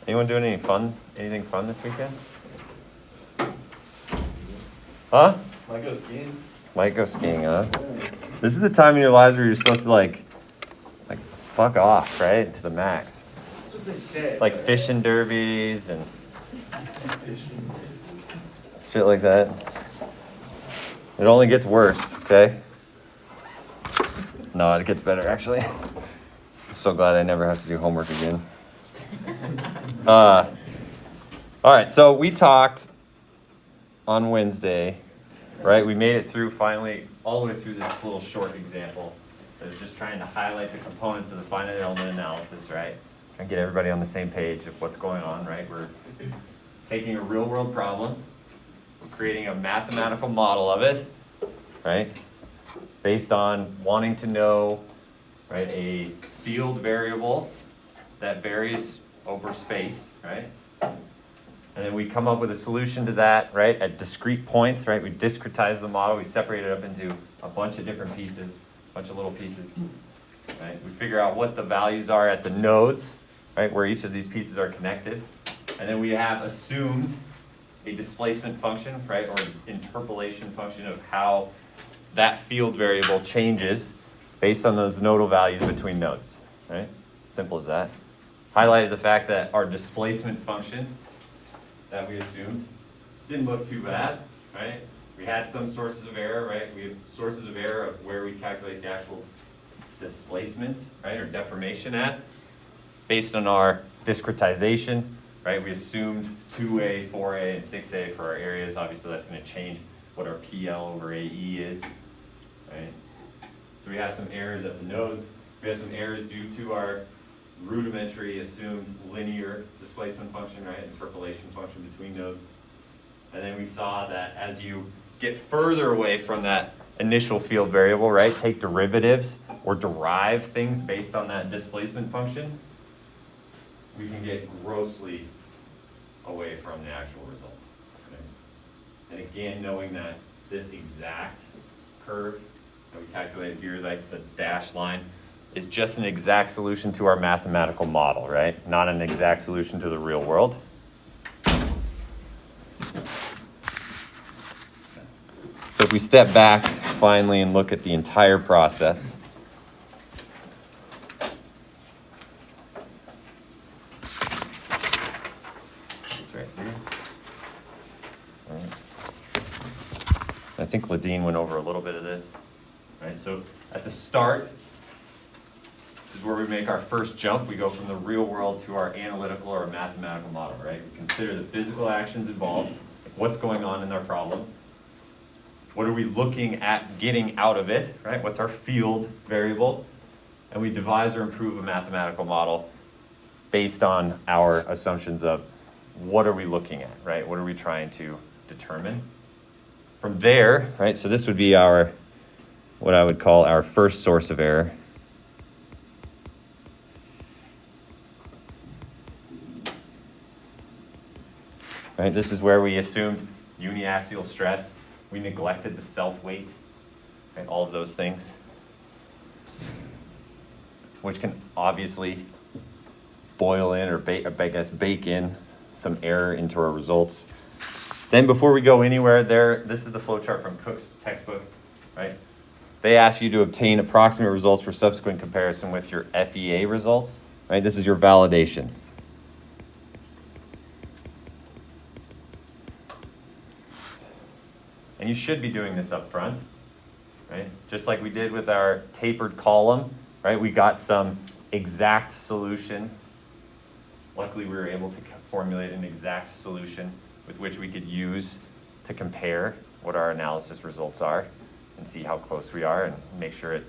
Anyone doing anything fun this weekend? Huh? Might go skiing. Might go skiing, huh? This is the time in your lives where you're supposed to like fuck off, right? To the max. That's what they say. Like fishing derbies and shit like that. It only gets worse, okay? No, it gets better actually. I'm so glad I never have to do homework again. All right, so we talked on Wednesday, right? We made it through finally all the way through this little short example that was just trying to highlight the components of the finite element analysis, right? And get everybody on the same page of what's going on, right? We're taking a real world problem, we're creating a mathematical model of it, right? Based on wanting to know, right, a field variable that varies over space, right? And then we come up with a solution to that, right, at discrete points, right? We discretize the model, we separate it up into a bunch of different pieces, a bunch of little pieces, right? We figure out what the values are at the nodes, right, where each of these pieces are connected. And then we have assumed a displacement function, right, or interpolation function of how that field variable changes based on those nodal values between nodes, right? Simple as that. Highlighted the fact that our displacement function that we assumed didn't look too bad, right? We had some sources of error, right? We have sources of error of where we calculate the actual displacement, right, or deformation at. Based on our discretization, right, we assumed 2A, 4A, and 6A for our areas. Obviously, that's going to change what our PL over AE is, right? So we have some errors at the nodes. We have some errors due to our rudimentary assumed linear displacement function, right, interpolation function between nodes. And then we saw that as you get further away from that initial field variable, right, take derivatives or derive things based on that displacement function, we can get grossly away from the actual result. Okay? And again, knowing that this exact curve that we calculated here, like the dashed line, is just an exact solution to our mathematical model, right? Not an exact solution to the real world. So if we step back finally and look at the entire process, it's right here. All right. I think Ladine went over a little bit of this, right? So at the start, this is where we make our first jump. We go from the real world to our analytical or mathematical model, right? We consider the physical actions involved, like what's going on in our problem. What are we looking at getting out of it, right? What's our field variable? And we devise or improve a mathematical model based on our assumptions of what are we looking at, right? What are we trying to determine? From there, right, so this would be our, what I would call our first source of error. Right, this is where we assumed uniaxial stress. We neglected the self-weight, right, all of those things, which can obviously boil in or bake in some error into our results. Then before we go anywhere there, this is the flowchart from Cook's textbook, right? They ask you to obtain approximate results for subsequent comparison with your FEA results, right? This is your validation. And you should be doing this up front, right? Just like we did with our tapered column, right? We got some exact solution. Luckily, we were able to formulate an exact solution with which we could use to compare what our analysis results are and see how close we are and make sure it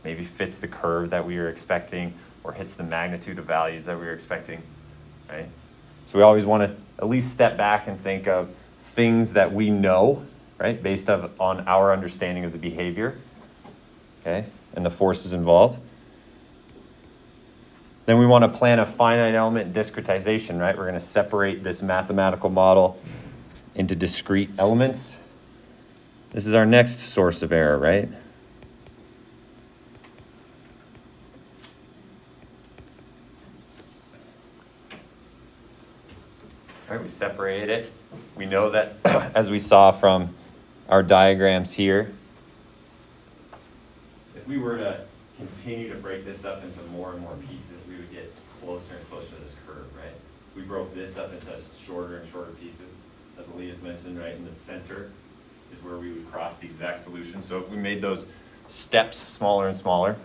maybe fits the curve that we were expecting or hits the magnitude of values that we were expecting, right? So we always want to at least step back and think of things that we know, right, based on our understanding of the behavior, okay, and the forces involved. Then we want to plan a finite element discretization, right? We're going to separate this mathematical model into discrete elements. This is our next source of error, right? right? We separated it. We know that, as we saw from our diagrams here, if we were to continue to break this up into more and more pieces, we would get closer and closer to this curve, right? We broke this up into shorter and shorter pieces, as Elias mentioned, right? In the center is where we would cross the exact solution. So if we made those steps smaller and smaller,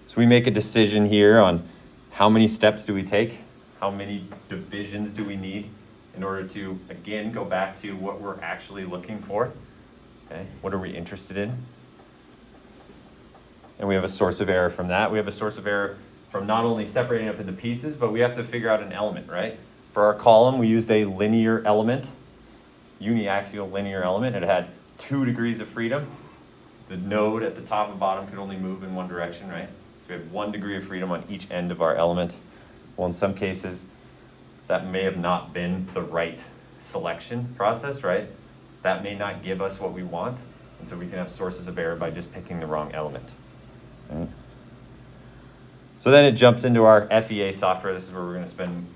so we make a decision here on how many steps do we take, how many divisions do we need in order to, again, go back to what we're actually looking for, okay? What are we interested in? And we have a source of error from that. We have a source of error from not only separating up into pieces, but we have to figure out an element, right? For our column, we used a linear element, uniaxial linear element. It had 2 degrees of freedom. The node at the top and bottom could only move in one direction, right? So we have 1 degree of freedom on each end of our element. Well, in some cases, that may have not been the right selection process, right? That may not give us what we want. And so we can have sources of error by just picking the wrong element. Right? So then it jumps into our FEA software. This is where we're going to spend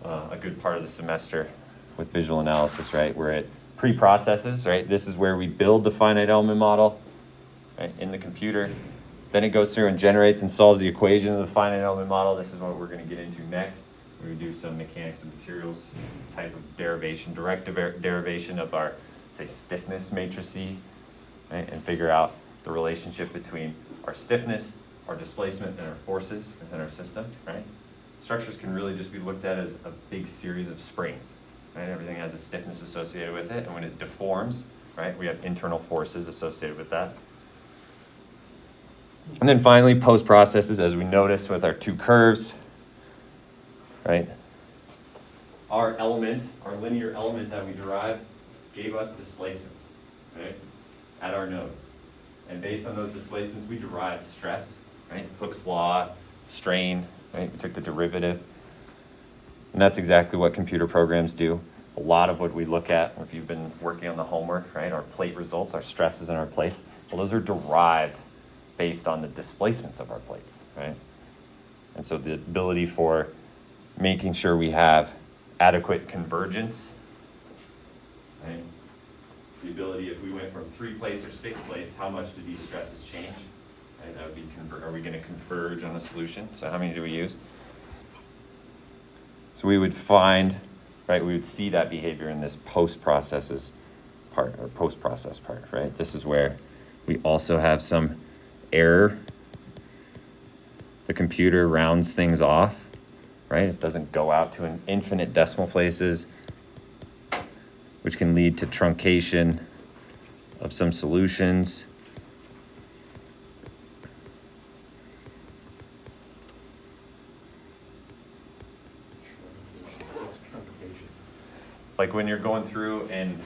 a good part of the semester with visual analysis, right? Where it pre-processes, right? This is where we build the finite element model, right, in the computer. Then it goes through and generates and solves the equation of the finite element model. This is what we're going to get into next. We do some mechanics of materials type of derivation, direct derivation of our, say, stiffness matrices, right? And figure out the relationship between our stiffness, our displacement, and our forces within our system, right? Structures can really just be looked at as a big series of springs, right? Everything has a stiffness associated with it, and when it deforms, right, we have internal forces associated with that. And then finally, post-processes, as we noticed with our 2 curves, right? Our element, our linear element that we derived, gave us displacements, right, at our nodes. And based on those displacements, we derived stress, right? Hooke's law, strain, right? We took the derivative. And that's exactly what computer programs do. A lot of what we look at, if you've been working on the homework, right? Our plate results, our stresses in our plates, well, those are derived based on the displacements of our plates, right? And so the ability for making sure we have adequate convergence, right? The ability, if we went from 3 plates or 6 plates, how much do these stresses change? Right? That would be are we going to converge on a solution? So how many do we use? So we would find, right, we would see that behavior in this post-processes part, or post-process part, right? This is where we also have some error. The computer rounds things off, right? It doesn't go out to an infinite decimal places, which can lead to truncation of some solutions. Like when you're going through and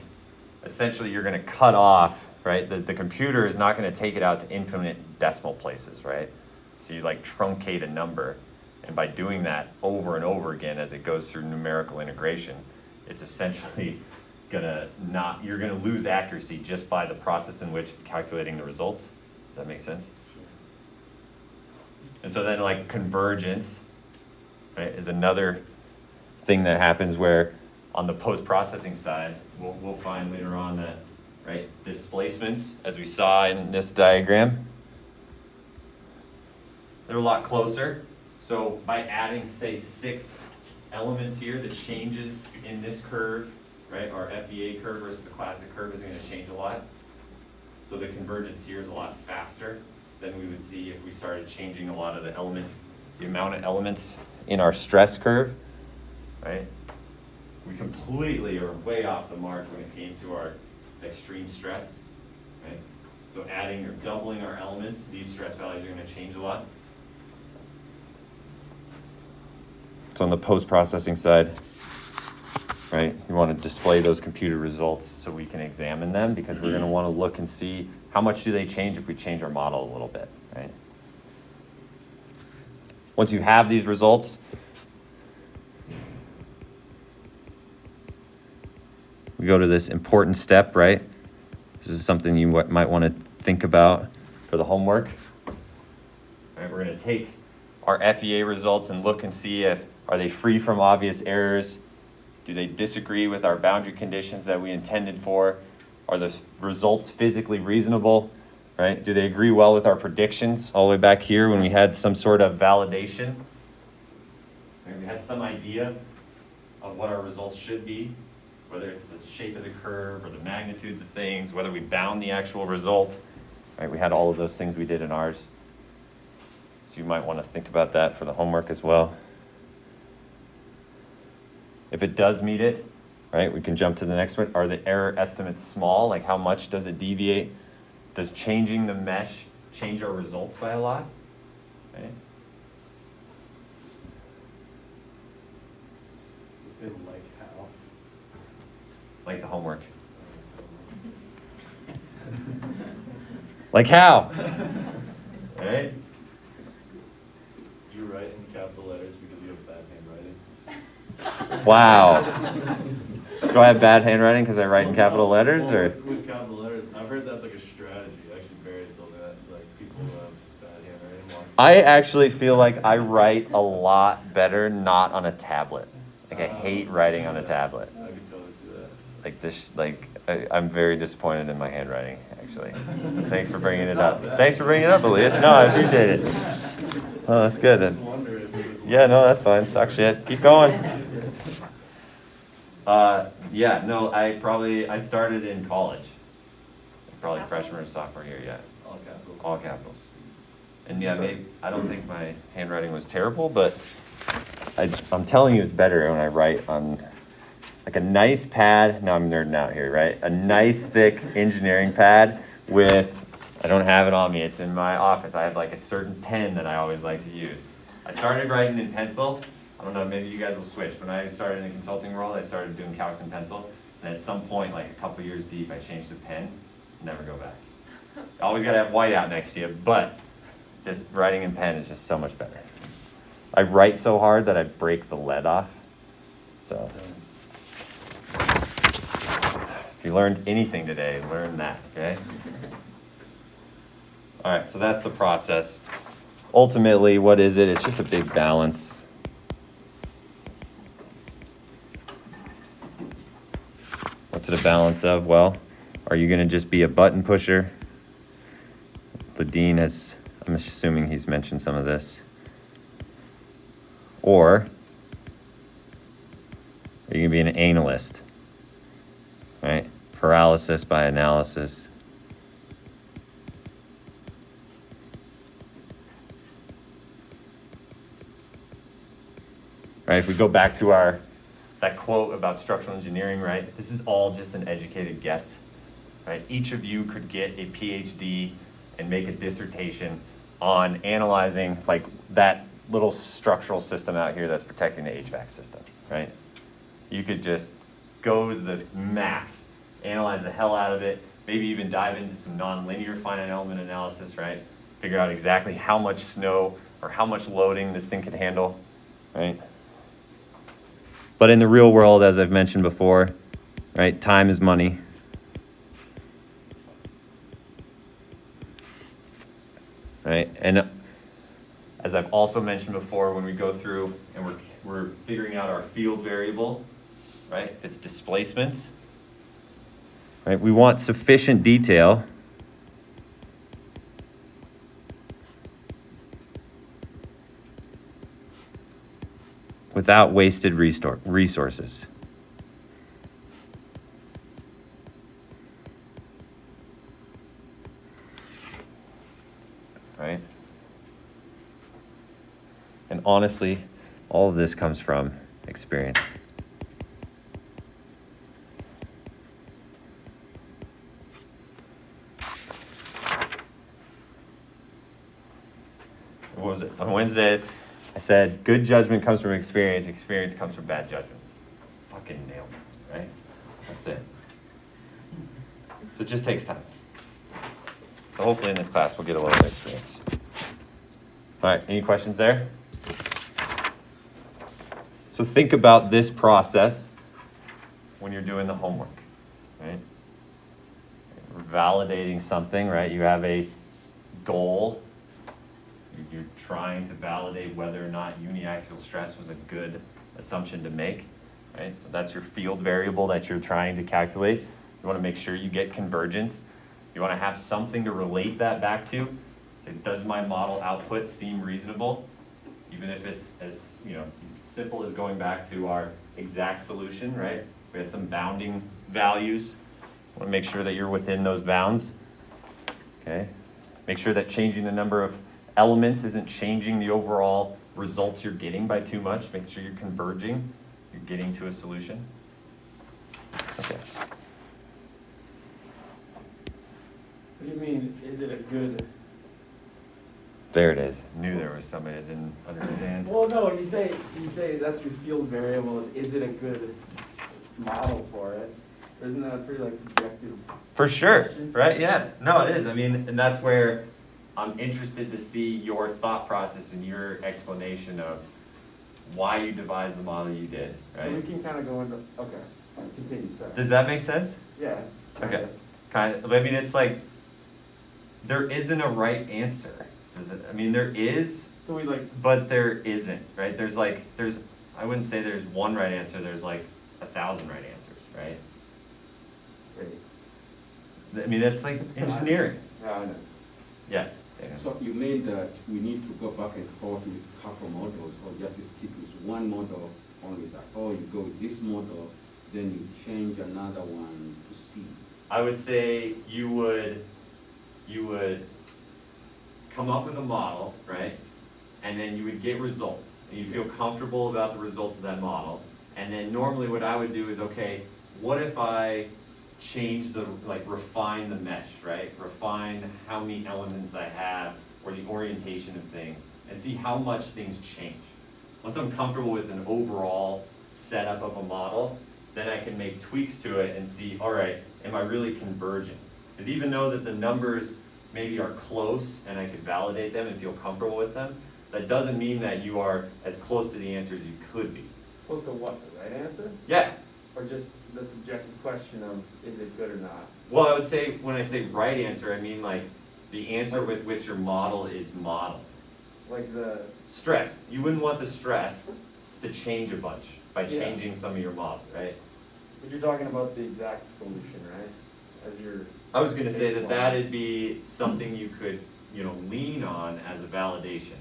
essentially you're going to cut off, right? The computer is not going to take it out to infinite decimal places, right? So you like truncate a number. And by doing that over and over again as it goes through numerical integration, it's essentially you're gonna lose accuracy just by the process in which it's calculating the results. Does that make sense? And so then like convergence, right, is another thing that happens where on the post-processing side, we'll find later on that, right, displacements, as we saw in this diagram, they're a lot closer. So by adding, say, 6 elements here, the changes in this curve, right, our FEA curve versus the classic curve is going to change a lot. So the convergence here is a lot faster than we would see if we started changing a lot of the amount of elements in our stress curve, right? We completely are way off the mark when it came to our extreme stress, right? So adding or doubling our elements, these stress values are going to change a lot. So on the post-processing side, right, you want to display those computer results so we can examine them, because we're going to want to look and see how much do they change if we change our model a little bit, right? Once you have these results, we go to this important step, right? This is something you might want to think about for the homework. All right, we're going to take our FEA results and look and see if are they free from obvious errors, Do they disagree with our boundary conditions that we intended for? Are the results physically reasonable, right? Do they agree well with our predictions all the way back here when we had some sort of validation? Right? We had some idea of what our results should be, whether it's the shape of the curve or the magnitudes of things, whether we bound the actual result, right? We had all of those things we did in ours. So you might want to think about that for the homework as well. If it does meet it, right, we can jump to the next one. Are the error estimates small? Like how much does it deviate? Does changing the mesh change our results by a lot? Right? Say like how. Like the homework. Like how? Right? You write in capital letters because you have bad handwriting. Wow. Do I have bad handwriting because I write in capital letters, Well, or? with capital letters, I've heard that's like a strategy. Actually, Barry's told me that. It's like people who have bad handwriting. I actually feel like I write a lot better not on a tablet. Like I hate writing on a tablet. I could totally see that. Like this, like I'm very disappointed in my handwriting. Actually, thanks for bringing it It's up. not bad. Thanks for bringing it up, Elias. No, I appreciate it. Oh, that's good. I just wonder if it was Yeah, no, that's fine. Talk shit. Keep going. Yeah, no, I started in college. Probably freshman or sophomore year, yeah. all capitals. All capitals. And yeah, maybe, I don't think my handwriting was terrible, but I'm telling you it's better when I write on like a nice pad. Now I'm nerding out here, right? A nice thick engineering pad with, I don't have it on me, it's in my office. I have like a certain pen that I always like to use. I started writing in pencil. I don't know, maybe you guys will switch. When I started in the consulting world, I started doing calcs in pencil. And at some point, like a couple years deep, I changed to pen. Never go back. Always gotta have white out next to you, but just writing in pen is just so much better. I write so hard that I break the lead off. So if you learned anything today, learn that, okay? All right, so that's the process. Ultimately, what is it? It's just a big balance. What's it a balance of? Well, are you gonna just be a button pusher? Ladine has, I'm assuming he's mentioned some of this. Or are you gonna be an analyst? Right? Paralysis by analysis. Right? If we go back to that quote about structural engineering, right? This is all just an educated guess, right? Each of you could get a PhD and make a dissertation on analyzing like that little structural system out here that's protecting the HVAC system, right? You could just go to the max, analyze the hell out of it, maybe even dive into some nonlinear finite element analysis, right? Figure out exactly how much snow or how much loading this thing could handle, right? But in the real world, as I've mentioned before, right, time is money. Right, and as I've also mentioned before, when we go through and we're figuring out our field variable, right, it's displacements, right, we want sufficient detail without wasted resources. Right? And honestly, all of this comes from experience. What was it? On Wednesday, I said, good judgment comes from experience, experience comes from bad judgment. Fucking nailed it, right? That's it. So it just takes time. So hopefully in this class we'll get a little bit of experience. All right, any questions there? So think about this process when you're doing the homework, right? We're validating something, right? You have a goal. You're trying to validate whether or not uniaxial stress was a good assumption to make. right? So that's your field variable that you're trying to calculate. You want to make sure you get convergence. You want to have something to relate that back to. So does my model output seem reasonable? Even if it's as simple as going back to our exact solution, right? We had some bounding values. Want to make sure that you're within those bounds. Okay. Make sure that changing the number of elements isn't changing the overall results you're getting by too much. Make sure you're converging. You're getting to a solution. Okay. What do you mean, is it a good? There it is. Knew there was somebody that didn't understand. Well, no, when you say that's your field variable, is it a good model for it? Isn't that a pretty like subjective? For sure, question? right? Yeah. No, it is. I mean, and that's where I'm interested to see your thought process and your explanation of why you devised the model you did, So we right? can kind of go into, okay, continue, sorry. Does that make sense? Yeah. Okay. Kind of. I mean, it's like there isn't a right answer. Does it? I mean, there is, So we like, but there isn't, right? There's I wouldn't say there's one right answer. There's like 1,000 right answers, right? wait, I mean, that's like engineering. yeah, I know. Yes. So you mean that we need to go back and forth with couple models, or just stick with one model only, that, or you go with this model, then you change another one to see? I would say you would come up with a model, right? And then you would get results. And you feel comfortable about the results of that model. And then normally what I would do is, okay, what if I change refine the mesh, right? Refine how many elements I have or the orientation of things and see how much things change. Once I'm comfortable with an overall setup of a model, then I can make tweaks to it and see, all right, am I really converging? Because even though that the numbers maybe are close and I could validate them and feel comfortable with them, that doesn't mean that you are as close to the answer as you could be. Close to what, the right answer? Yeah. Or just the subjective question of, is it good or not? Well, I would say, when I say right answer, I mean like the answer with which your model is modeled. Like the, Stress. You wouldn't want the stress to change a bunch by Yeah. changing some of your model, right? but you're talking about the exact solution, right? As your, I was gonna say that Baseline. that'd be something you could, lean on as a validation.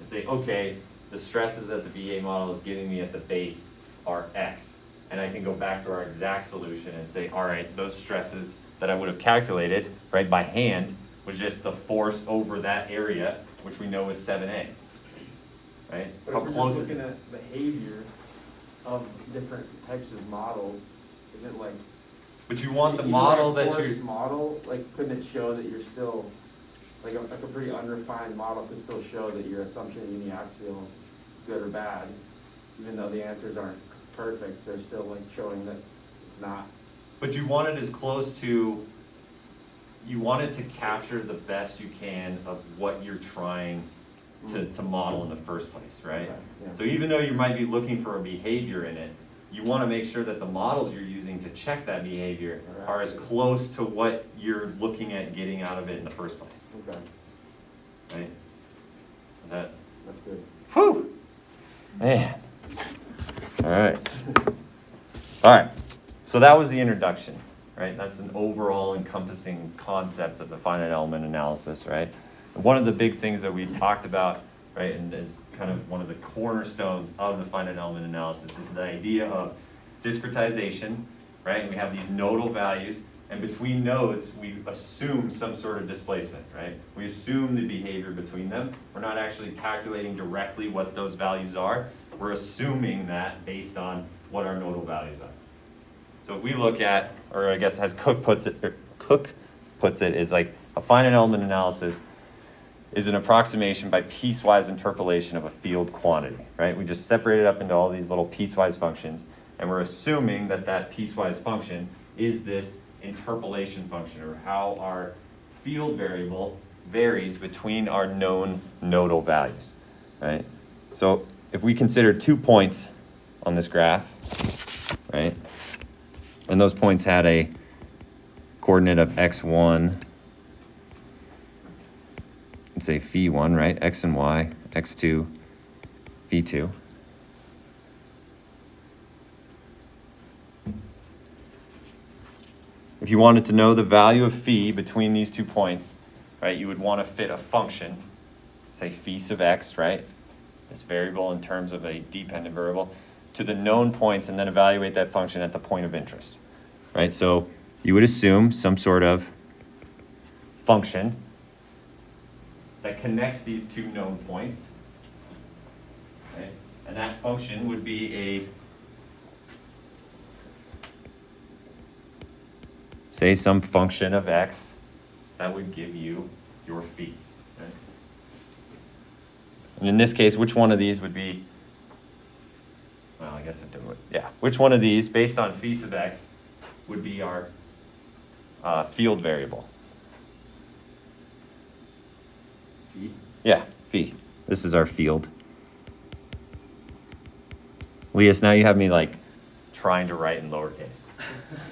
And say, okay, the stresses that the VA model is giving me at the base are X. And I can go back to our exact solution and say, all right, those stresses that I would have calculated, right, by hand, was just the force over that area, which we know is 7A. Right? but How if we're close just is looking it? at behavior of different types of models, is it like? But you want the even model like a that coarse you're, model, like, couldn't it show that you're still, like a pretty unrefined model could still show that your assumption of uniaxial is good or bad, even though the answers aren't perfect, they're still like showing that it's not. but you want it as close to, you want it to capture the best you can of what you're trying to model in the first place, right? Okay, yeah. So even though you might be looking for a behavior in it, you want to make sure that the models you're using to check that behavior are as close to what you're looking at getting out of it in the first place, Okay, right? Is that? that's good. Whew! Man. All right. All right. So that was the introduction, right? That's an overall encompassing concept of the finite element analysis, right? And one of the big things that we talked about, right, and is kind of one of the cornerstones of the finite element analysis is the idea of discretization, right? And we have these nodal values, and between nodes, we assume some sort of displacement, right? We assume the behavior between them. We're not actually calculating directly what those values are. We're assuming that based on what our nodal values are. So if we look at, or I guess as Cook puts it, is like a finite element analysis is an approximation by piecewise interpolation of a field quantity, right? We just separate it up into all these little piecewise functions, and we're assuming that that piecewise function is this interpolation function, or how our field variable varies between our known nodal values, right? So if we consider 2 points on this graph, right, and those points had a coordinate of x1, let's say phi1, right, x and y, x2, phi2. if you wanted to know the value of phi between these 2 points, right, you would want to fit a function, say phi sub x, right, this variable in terms of a dependent variable, to the known points and then evaluate that function at the point of interest, right? So you would assume some sort of function that connects these 2 known points, right? And that function would be say some function of x that would give you your phi. Right? And in this case, which one of these would be, well, I guess it would, yeah. Which one of these, based on phi sub x, would be our field variable? Phi. Yeah, phi. This is our field. Leas, now you have me like trying to write in lowercase.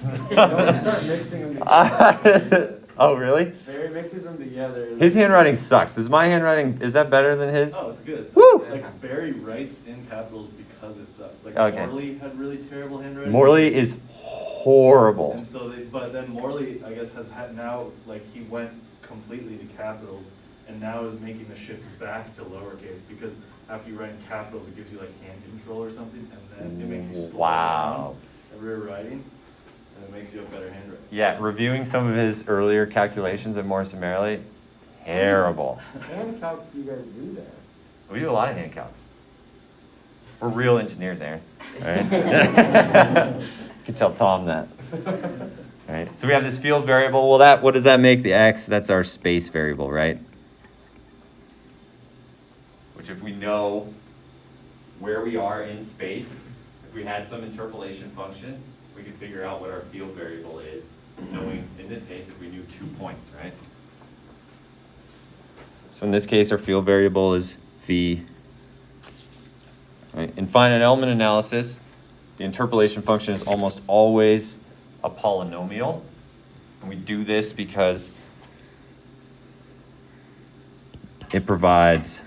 Don't start mixing them together. Oh, really? Barry mixes them together. His handwriting sucks. Is my handwriting, is that better than his? Oh, it's good. Woo! Like Barry writes in capitals because it sucks. Like Okay. Morley had really terrible handwriting. Morley is horrible. And so but then Morley, I guess, has had now, like, he went completely to capitals and now is making the shift back to lowercase because after you write in capitals, it gives you like hand control or something, and then it makes you slow Wow. down every writing, and it makes you have better handwriting. Yeah, reviewing some of his earlier calculations at Morrison Merrily, terrible. Hand counts do you guys do there? We do a lot of hand counts. We're real engineers, Aaron. Right? You can tell Tom that. Right. So we have this field variable. Well, what does that make? The x, that's our space variable, right? Which if we know where we are in space, if we had some interpolation function, we could figure out what our field variable is, knowing, in this case, if we knew 2 points, right? So in this case, our field variable is phi. Right? In finite element analysis, the interpolation function is almost always a polynomial. And we do this because it provides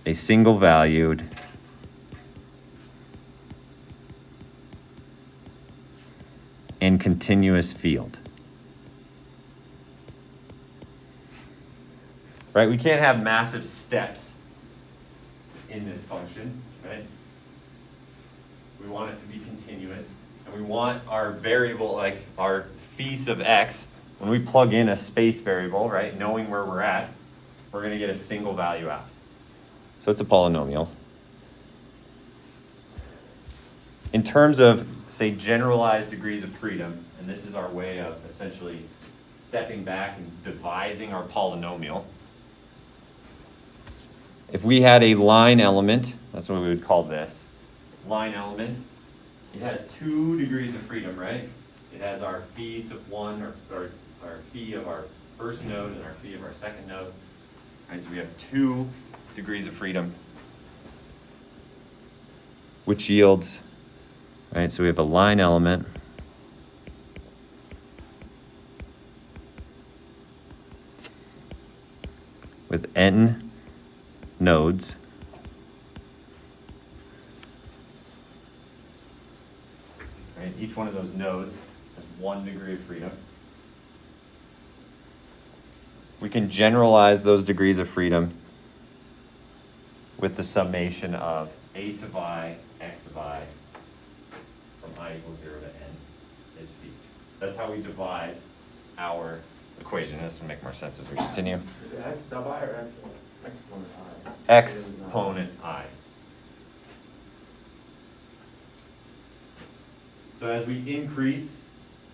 a single valued and continuous field. Right? We can't have massive steps in this function, right? We want it to be continuous, and we want our variable, like our phi sub x, when we plug in a space variable, right, knowing where we're at, we're going to get a single value out. So it's a polynomial. In terms of, say, generalized degrees of freedom, and this is our way of essentially stepping back and devising our polynomial. If we had a line element, that's what we would call this, line element, it has 2 degrees of freedom, right? It has our phi sub 1, or our phi of our first node and our phi of our second node. Right, so we have 2 degrees of freedom, which yields, right, so we have a line element with n nodes. Right, each one of those nodes has 1 degree of freedom. We can generalize those degrees of freedom with the summation of a sub I, x sub I, from I equals 0 to n is phi. That's how we devise our equation. This will make more sense as we continue. Is it x sub I or exponent I? Exponent I. So as we increase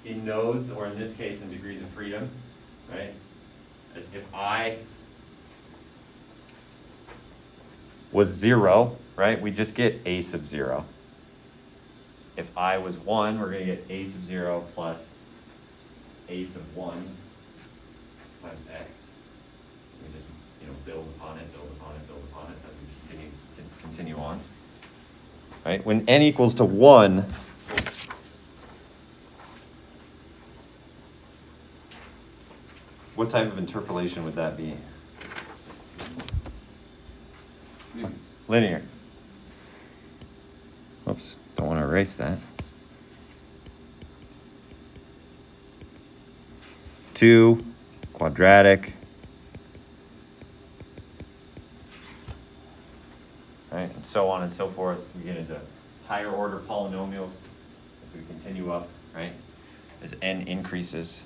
in nodes, or in this case in degrees of freedom, right? As if I was 0, right? We just get a sub 0. If I was 1, we're going to get a sub 0 plus a sub 1 times x. We just, build upon it, build upon it, build upon it as we continue on. Right? When n equals to 1, what type of interpolation would that be? Linear. Oops, don't want to erase that. 2, quadratic. Right, and so on and so forth. We get into higher order polynomials as we continue up, right? As n increases.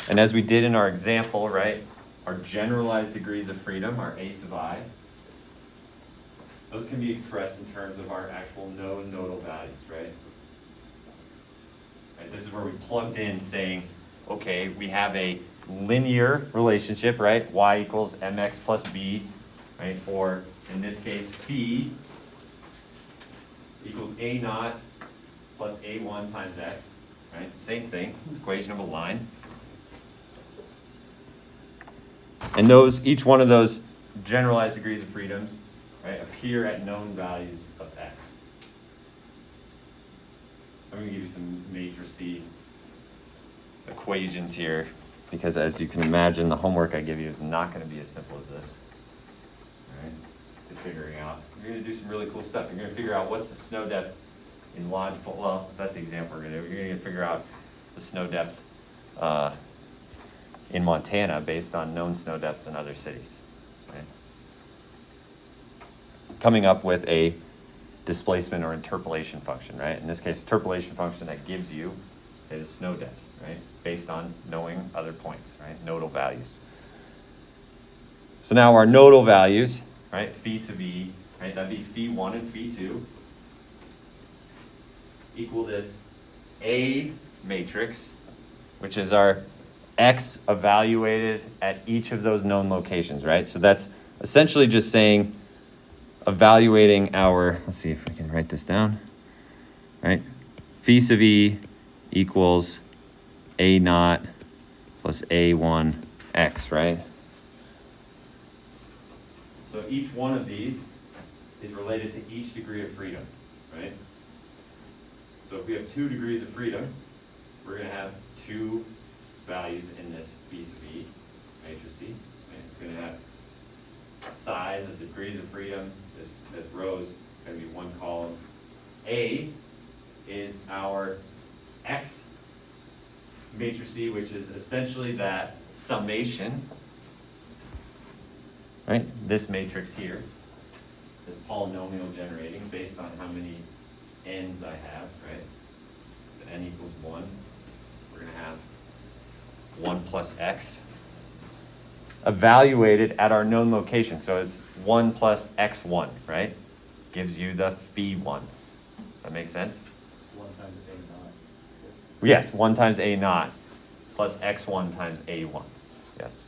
And as we did in our example, right, our generalized degrees of freedom, our a sub I, those can be expressed in terms of our actual known nodal values, right? Right, this is where we plugged in saying, okay, we have a linear relationship, right? Y equals mx plus b, right? Or in this case, phi equals a naught plus a1 times x, right? Same thing, it's equation of a line. And those, each one of those generalized degrees of freedom, right, appear at known values of x. I'm going to give you some matrix equations here, because as you can imagine, the homework I give you is not going to be as simple as this. All right, to figuring out. You're going to do some really cool stuff. You're going to figure out what's the snow depth in Lodgepole. Well, that's the example we're going to do. You're going to figure out the snow depth in Montana based on known snow depths in other cities. Right? Coming up with a displacement or interpolation function, right? In this case, interpolation function that gives you, say, the snow depth, right? Based on knowing other points, right? Nodal values. So now our nodal values, right? Phi sub e, right? That'd be phi 1 and phi 2 equal this A matrix, which is our x evaluated at each of those known locations, right? So that's essentially just saying evaluating our, let's see if we can write this down, right? Phi sub e equals a naught plus a1 x, right? So each one of these is related to each degree of freedom, right? So if we have 2 degrees of freedom, we're going to have 2 values in this phi sub e matrix C. Right? It's going to have size of degrees of freedom. This row is going to be 1 column. A is our x matrix C, which is essentially that summation, right? This matrix here, this polynomial generating based on how many n's I have, right? So n equals 1. We're going to have 1 plus x evaluated at our known location. So it's 1 plus x1, right? Gives you the phi 1. That makes sense? 1 times a naught. Yes, 1 times a naught plus x1 times a1. Yes.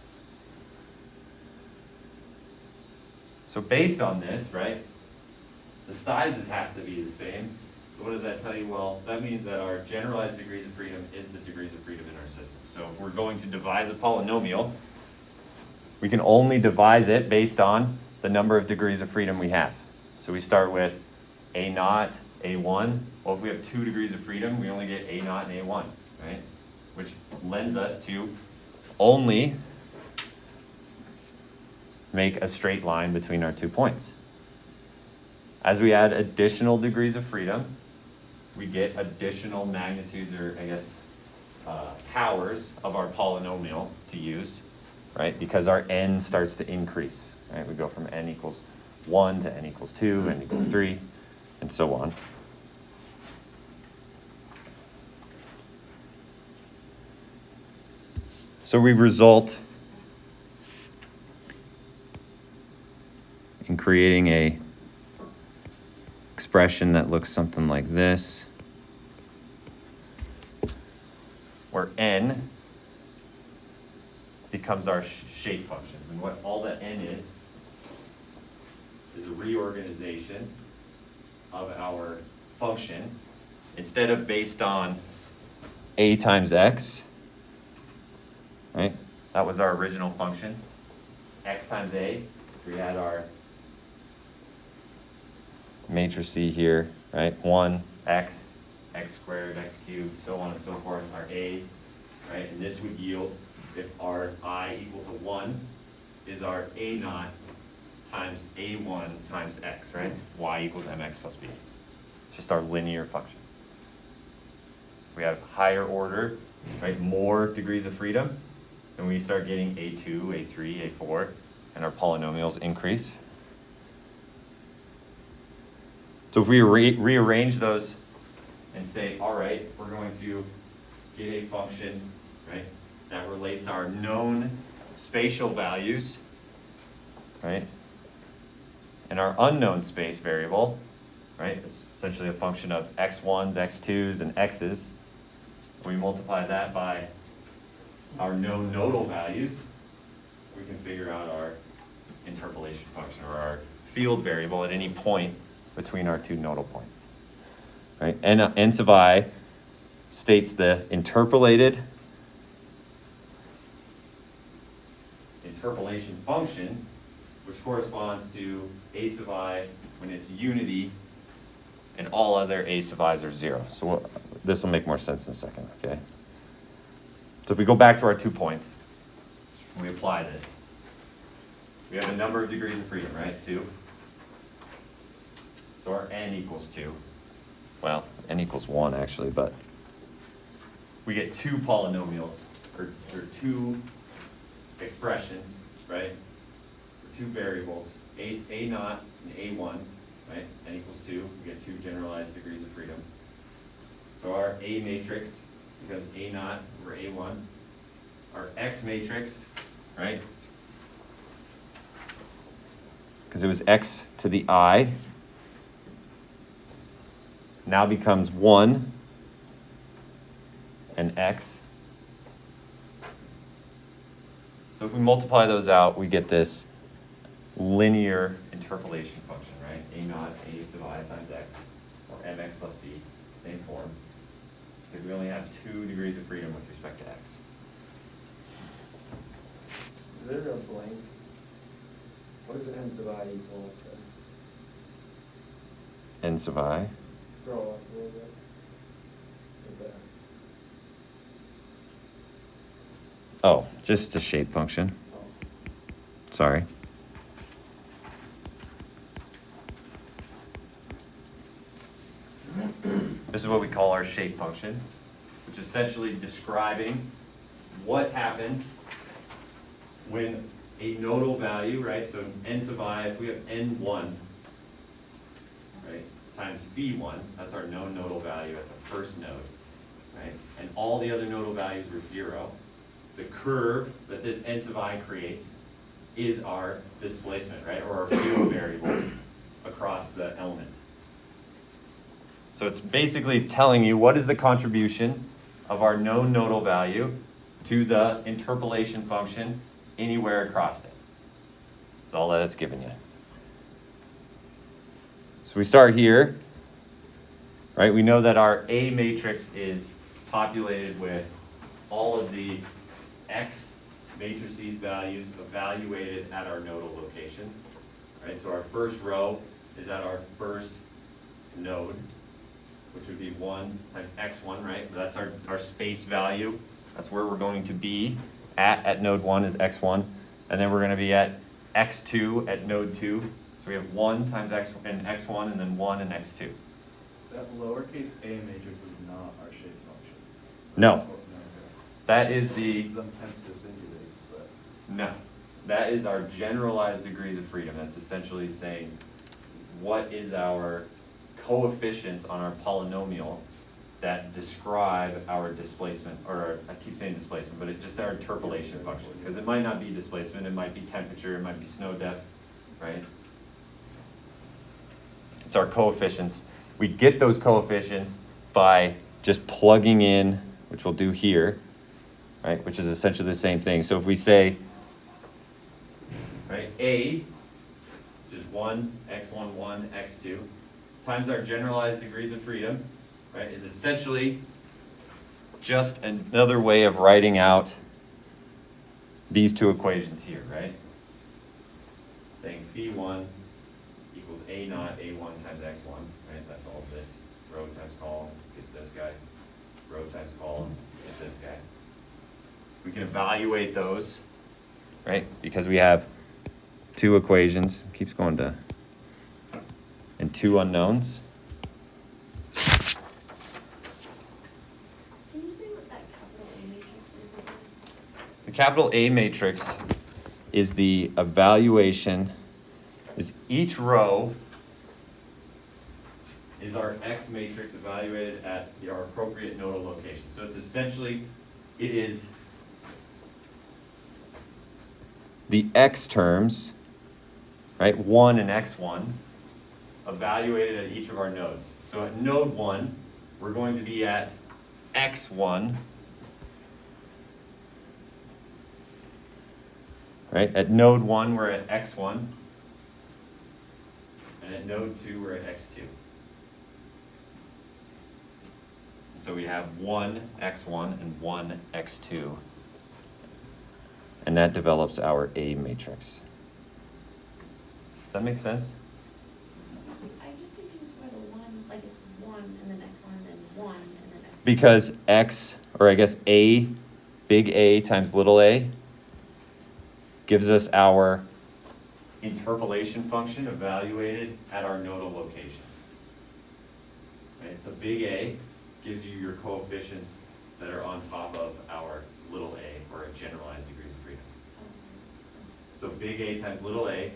So based on this, right, the sizes have to be the same. So what does that tell you? Well, that means that our generalized degrees of freedom is the degrees of freedom in our system. So if we're going to devise a polynomial, we can only devise it based on the number of degrees of freedom we have. So we start with a naught, a1. Well, if we have 2 degrees of freedom, we only get a naught and a1, right? Which lends us to only make a straight line between our 2 points. As we add additional degrees of freedom, we get additional magnitudes, or I guess powers of our polynomial to use, right? Because our n starts to increase, right? We go from n equals 1 to n equals 2, n equals 3, and so on. So we result in creating a expression that looks something like this, where n becomes our shape functions. And what all that n is a reorganization of our function. Instead of based on a times x, right? That was our original function. It's x times a. We had our matrix C here, right? 1, x, x squared, x cubed, so on and so forth, our a's, right? And this would yield, if our I equal to 1, is our a naught times a1 times x, right? Y equals mx plus b. It's just our linear function. We have higher order, right? More degrees of freedom, and we start getting a2, a3, a4, and our polynomials increase. So if we rearrange those and say, all right, we're going to get a function, right, that relates our known spatial values, right, and our unknown space variable, right, it's essentially a function of x1s, x2s, and x's. We multiply that by our known nodal values, we can figure out our interpolation function, or our field variable at any point between our two nodal points. Right? N sub I states the interpolation function, which corresponds to a sub I when it's unity and all other a sub i's are 0. So this will make more sense in a second, okay? So if we go back to our 2 points, we apply this. We have a number of degrees of freedom, right? 2. So our n equals 2. Well, n equals 1 actually, but we get 2 polynomials, or 2 expressions, right? For 2 variables, a naught and a1, right? N equals 2. We get 2 generalized degrees of freedom. So our A matrix becomes a naught over a1. Our X matrix, right? Because it was x to the I, now becomes 1 and x. So if we multiply those out, we get this linear interpolation function, right? A naught a sub I times x, or mx plus b, same form. Because we only have 2 degrees of freedom with respect to x. Is there a blank? What does n sub I equal? N sub I. Scroll up a little bit. Like that. Oh, just a shape function. Oh. Sorry. This is what we call our shape function, which is essentially describing what happens when a nodal value, right? So n sub I, if we have n1, right, times phi1, that's our known nodal value at the first node, right? And all the other nodal values were 0. The curve that this n sub I creates is our displacement, right? Or our field variable across the element. So it's basically telling you what is the contribution of our known nodal value to the interpolation function anywhere across it. That's all that it's given you. So we start here, right? We know that our A matrix is populated with all of the X matrices values evaluated at our nodal locations, right? So our first row is at our first node, which would be 1 times x1, right? That's our space value. That's where we're going to be at node 1 is x1. And then we're going to be at x2 at node 2. So we have 1 times x and x1, and then 1 and x2. That lowercase a matrix is not our shape function. No. That is the, Because I'm tempted to think it is, but. no. That is our generalized degrees of freedom. That's essentially saying what is our coefficients on our polynomial that describe our displacement, or I keep saying displacement, but it's just our interpolation function, because it might not be displacement, it might be temperature, it might be snow depth, right? It's our coefficients. We get those coefficients by just plugging in, which we'll do here, right, which is essentially the same thing. So if we say, right, A, which is 1, x1, 1, x2, times our generalized degrees of freedom, right, is essentially just another way of writing out these two equations here, right? Saying phi1 equals a naught a1 times x1, right? That's all this. Row times column, get this guy. Row times column, get this guy. We can evaluate those, right? Because we have two equations, keeps going to, and two unknowns. Can you say what that capital A matrix is again? The capital A matrix is the evaluation, is each row is our X matrix evaluated at our appropriate nodal location. So it's essentially, it is the X terms, right, 1 and X1, evaluated at each of our nodes. So at node 1, we're going to be at X1, right? At node 1, we're at X1, and at node 2, we're at X2. So we have one X1 and one X2. And that develops our A matrix. Does that make sense? I'm just confused why the one, like it's one and then X1 and then one and then X. Because X, or I guess A, big A times little a, gives us our interpolation function evaluated at our nodal location. Right, so big A gives you your coefficients that are on top of our little a, or a generalized degrees of freedom. So big A times little a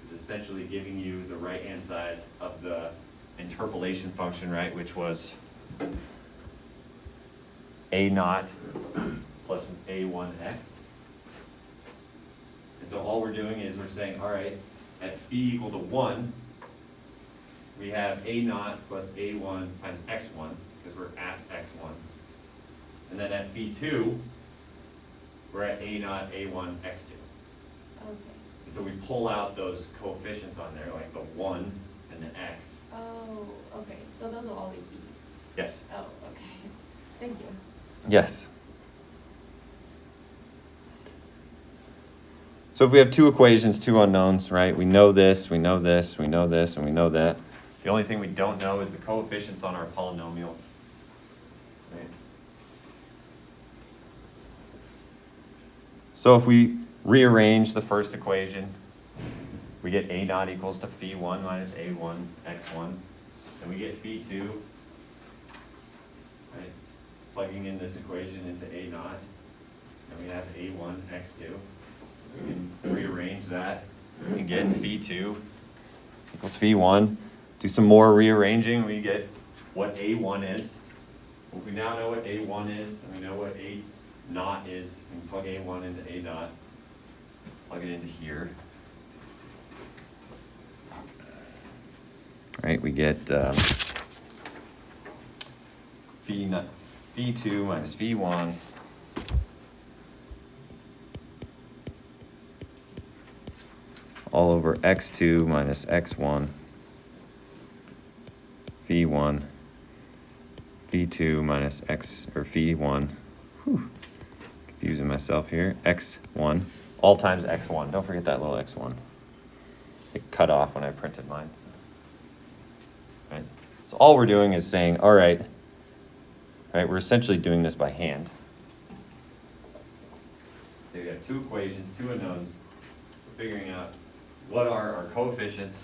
is essentially giving you the right-hand side of the interpolation function, right, which was A naught plus A1x. And so all we're doing is we're saying, all right, at phi equal to 1, we have A naught plus A1 times x1, because we're at x1. And then at phi 2, we're at A naught A1 x2. Okay. And so we pull out those coefficients on there, like the 1 and the x. Oh, okay, so those will all be B. Yes. Oh, okay. Thank you. Yes. So if we have two equations, two unknowns, right? We know this, we know this, we know this, and we know that. The only thing we don't know is the coefficients on our polynomial. Right? So if we rearrange the first equation, we get A naught equals to phi 1 minus A1 x1. And we get phi 2, right? Plugging in this equation into A naught. And we have A1 x2. We can rearrange that and get phi 2 equals phi 1. Do some more rearranging, we get what A1 is. Well, we now know what A1 is, and we know what A naught is. We can plug A1 into A naught, plug it into here. Right, we get phi 2 minus phi 1 all over x2 minus x1, phi 1, phi 2 minus x, or phi 1, whew, confusing myself here, x1, all times x1. Don't forget that little x1. It cut off when I printed mine. So. Right? So all we're doing is saying, all right, we're essentially doing this by hand. So we have two equations, two unknowns. We're figuring out what are our coefficients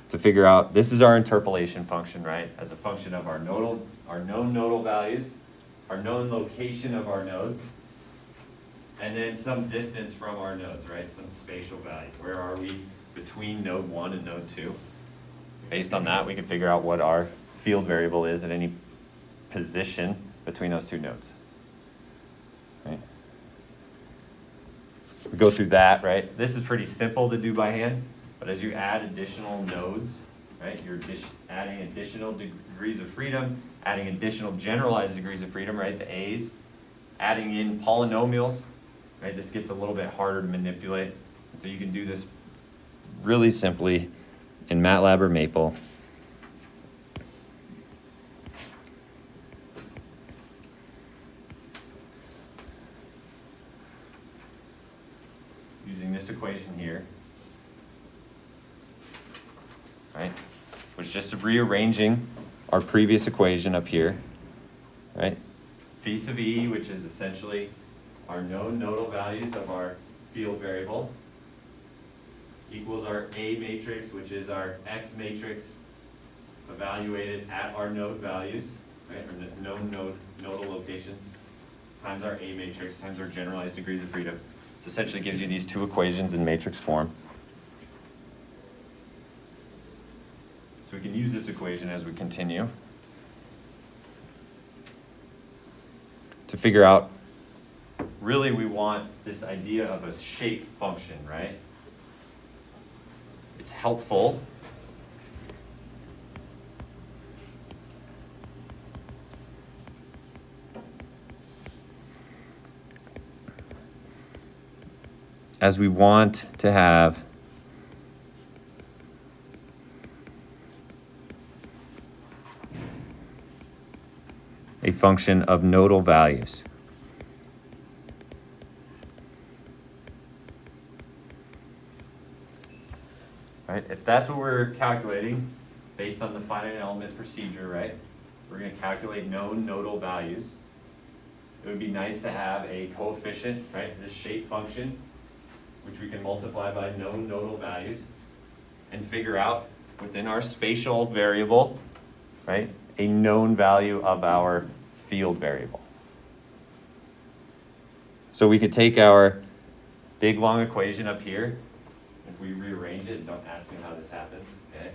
to figure out, this is our interpolation function, right? As a function of our known nodal values, our known location of our nodes, and then some distance from our nodes, right? Some spatial value. Where are we between node 1 and node 2? Based on that, we can figure out what our field variable is at any position between those two nodes. Right? We go through that, right? This is pretty simple to do by hand, but as you add additional nodes, right, you're adding additional degrees of freedom, adding additional generalized degrees of freedom, right, the A's, adding in polynomials, right, this gets a little bit harder to manipulate. And so you can do this really simply in MATLAB or Maple. Using this equation here, right, which is just rearranging our previous equation up here, right? Phi sub e, which is essentially our known nodal values of our field variable equals our A matrix, which is our X matrix evaluated at our node values, right, or known nodal locations, times our A matrix, times our generalized degrees of freedom. This essentially gives you these two equations in matrix form. So we can use this equation as we continue to figure out, really we want this idea of a shape function, right? It's helpful as we want to have a function of nodal values. Right? If that's what we're calculating based on the finite element procedure, right? We're going to calculate known nodal values. It would be nice to have a coefficient, right? This shape function, which we can multiply by known nodal values and figure out within our spatial variable, right? A known value of our field variable. So we could take our big long equation up here. If we rearrange it, don't ask me how this happens, okay?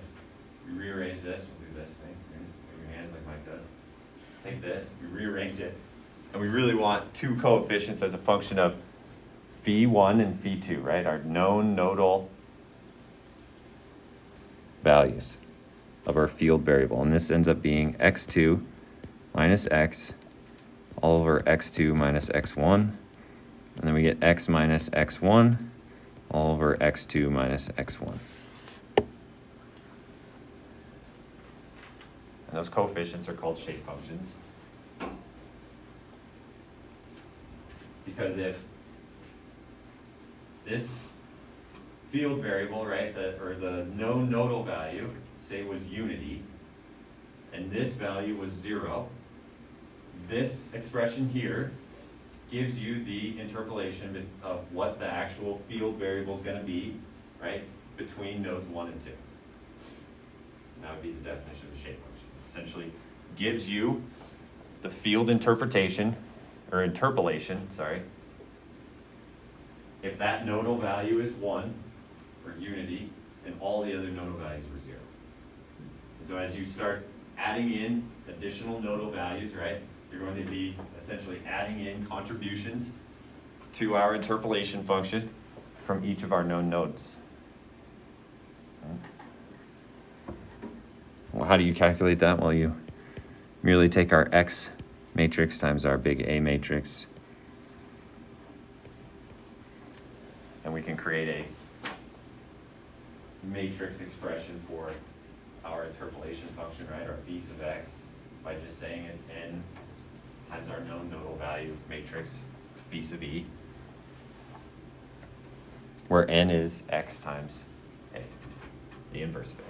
We rearrange this, we'll do this thing. Move your hands like Mike does. Take this, we rearrange it. And we really want two coefficients as a function of phi1 and phi2, right? Our known nodal values of our field variable. And this ends up being x2 minus x all over x2 minus x1. And then we get x minus x1 all over x2 minus x1. And those coefficients are called shape functions. Because if this field variable, right, or the known nodal value, say was unity, and this value was 0, this expression here gives you the interpolation of what the actual field variable is going to be, right, between nodes 1 and 2. And that would be the definition of a shape function. Essentially gives you the field interpretation, or interpolation, sorry, if that nodal value is 1, for unity, and all the other nodal values were 0. And so as you start adding in additional nodal values, right, you're going to be essentially adding in contributions to our interpolation function from each of our known nodes. Well, how do you calculate that? Well, you merely take our X matrix times our big A matrix, and we can create a matrix expression for our interpolation function, right, our phi sub x, by just saying it's n times our known nodal value matrix, phi sub e, where n is x times a, the inverse of a.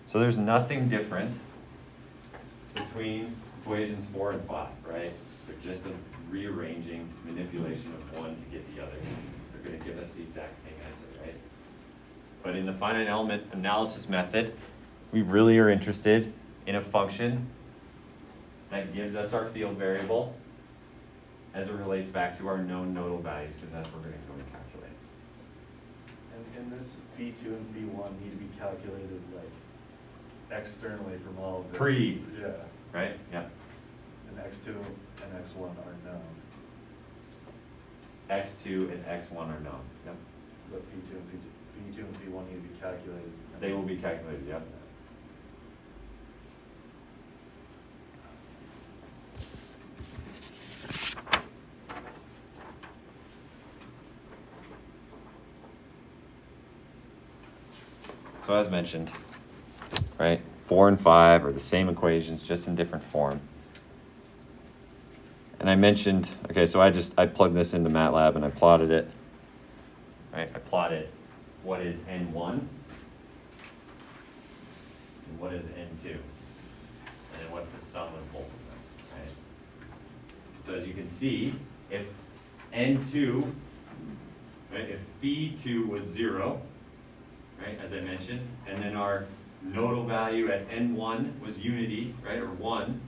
So there's nothing different between equations 4 and 5, right? They're just a rearranging manipulation of one to get the other. They're going to give us the exact same answer, right? But in the finite element analysis method, we really are interested in a function that gives us our field variable as it relates back to our known nodal values, because that's what we're going to go and calculate. And this phi2 and phi1 need to be calculated like externally from all of this. Yeah. Right? Yeah. And x2 and x1 are known. X2 and X1 are known. Yep. But phi2 and phi1 need to be calculated. They will be calculated, yep. So as mentioned, right, 4 and 5 are the same equations, just in different form. And I mentioned, okay, so I plugged this into MATLAB and I plotted it, right? I plotted what is N1 and what is N2? And then what's the sum of both of them, right? So as you can see, if N2, right, if phi2 was 0, right, as I mentioned, and then our nodal value at N1 was unity, right, or 1,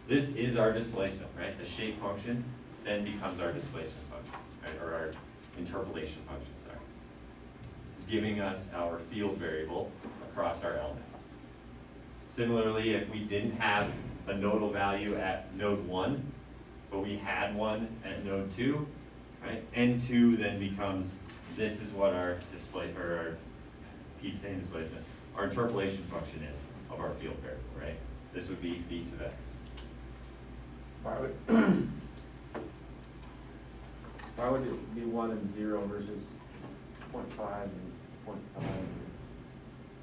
this is our displacement, right? The shape function then becomes our displacement function, right, or our interpolation function, sorry. It's giving us our field variable across our element. Similarly, if we didn't have a nodal value at node 1, but we had one at node 2, right? N2 then becomes, this is what our keep saying displacement, our interpolation function is of our field variable, right? This would be phi sub x. Why would it be 1 and 0 versus 0.5 and 0.5?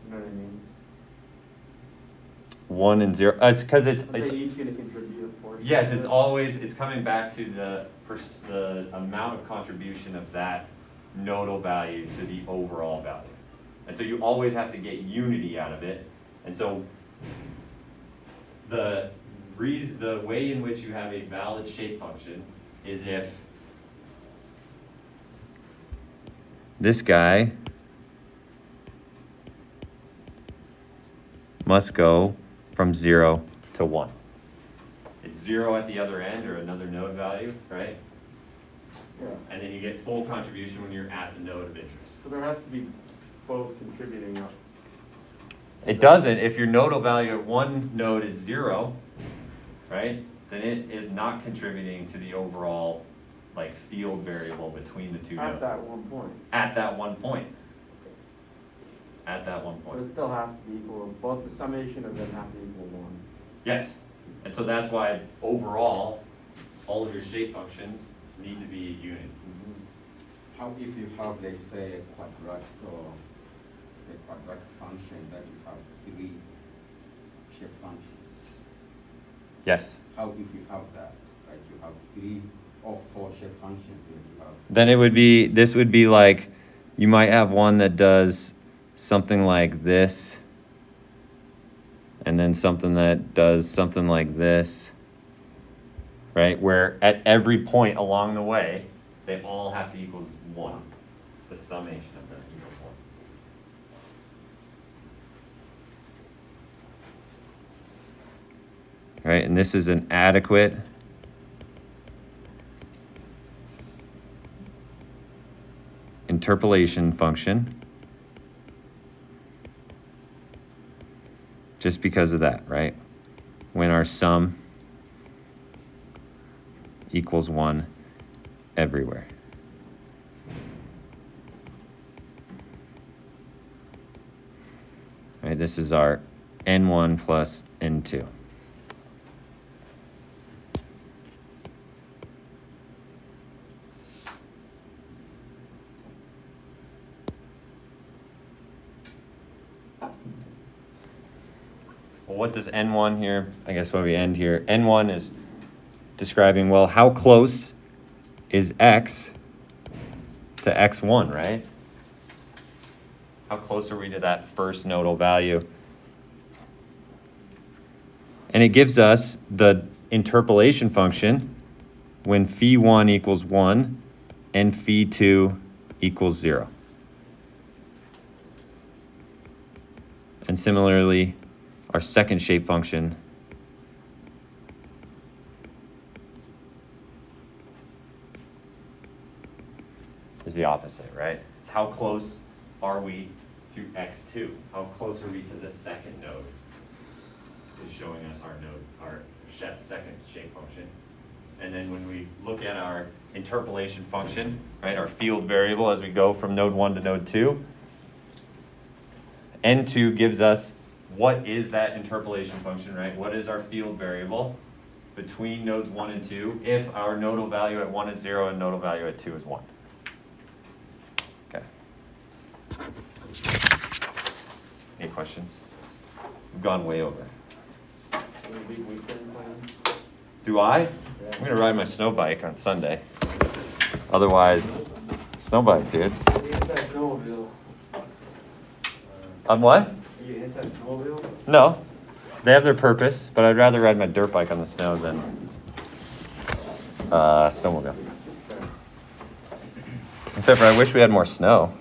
You know what I mean? 1 and 0, it's because it's Are they each gonna contribute a portion? yes, to it's it? always, it's coming back to the amount of contribution of that nodal value to the overall value. And so you always have to get unity out of it. And so the way in which you have a valid shape function is if this guy must go from 0 to 1. It's 0 at the other end or another node value, right? Yeah, And then you get full contribution when you're at the node of interest. so there has to be both contributing up. It doesn't, if your nodal value at one node is 0, right? Then it is not contributing to the overall like field variable between the two nodes. At that one point, At that one point. At that one but point. it still has to be equal, both the summation of them have to equal 1. Yes, and so that's why overall, all of your shape functions need to be unit. How if you have, let's say, a quadratic function that you have 3 shape functions? Yes. How if you have that, like you have 3 or 4 shape functions that you have? Then it would be, this would be like, you might have one that does something like this, and then something that does something like this, right? Where at every point along the way, they all have to equal 1. The summation of them equals 1. Right, and this is an adequate interpolation function just because of that, right? When our sum equals 1 everywhere. Right, this is our N1 plus N2. Well, what does N1 here, I guess when we end here, N1 is describing, well, how close is X to X1, right? How close are we to that first nodal value? And it gives us the interpolation function when phi1 equals 1 and phi2 equals 0. And similarly, our second shape function is the opposite, right? It's how close are we to x2? How close are we to the second node? Is showing us our node, our second shape function. And then when we look at our interpolation function, right, our field variable as we go from node 1 to node 2, N2 gives us what is that interpolation function, right? What is our field variable between nodes 1 and 2 if our nodal value at 1 is 0 and nodal value at 2 is 1? Okay. Any questions? We've gone way over. Any big weekend plans? Do I? I'm gonna ride my snow bike on Sunday. Otherwise, snow bike, dude. Are you into snowmobile? On what? Are you into snowmobile? No, they have their purpose, but I'd rather ride my dirt bike on the snow than snowmobile. Except for I wish we had more snow.